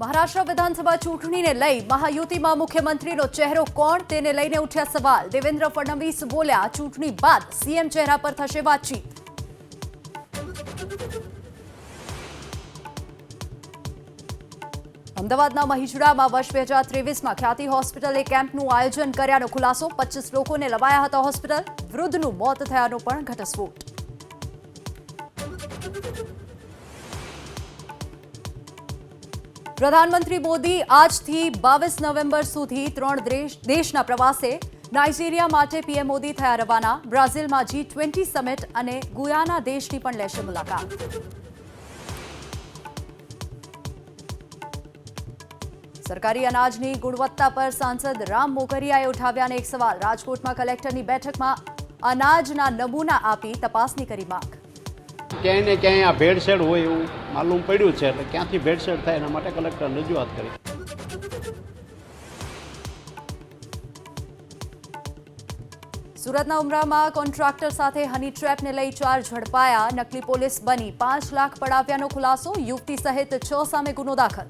મહારાષ્ટ્ર વિધાનસભા ચૂંટણીને લઈ મહાયુતિમાં મુખ્યમંત્રીનો ચહેરો કોણ તેને લઈને ઉઠ્યા સવાલ। દેવેન્દ્ર ફડણવીસ બોલ્યા, ચૂંટણી બાદ સીએમ ચહેરા પર થશે વાતચીત। અમદાવાદના મહિજડામાં વર્ષ 2023માં ખ્યાતિ હોસ્પિટલે કેમ્પનું આયોજન કર્યાનો ખુલાસો। 25 લોકોને લવાયા હતા હોસ્પિટલ। વૃદ્ધનું મોત થયાનો પણ ઘટસ્ફોટ। પ્રધાનમંત્રી મોદી આજથી 22 નવેમ્બર સુધી 3 દેશના પ્રવાસે। નાઇજીરિયા માટે પીએમ મોદી થયા રવાના। બ્રાઝિલમાં G20 સમિટ અને ગુયાના દેશની પણ લેશે મુલાકાત। સરકારી અનાજની ગુણવત્તા પર સાંસદ રામ મોકરિયાએ ઉઠાવ્યા એક સવાલ। રાજકોટમાં કલેક્ટરની બેઠકમાં અનાજના નમૂના આપી તપાસની કરી માંગ। ક્યાંય ને ક્યાંય આ ભેળસેળ હોય એવું માલુમ પડ્યું છે, એટલે ક્યાંથી ભેળસેળ થાય એના માટે કલેક્ટર રજૂઆત કરી। સુરતના ઉમરામાં કોન્ટ્રાક્ટર સાથે હની ટ્રેપને લઈ 4 ઝડપાયા। નકલી પોલીસ બની 5 લાખ પડાવ્યાનો ખુલાસો। યુવતી સહિત 6 સામે ગુનો દાખલ।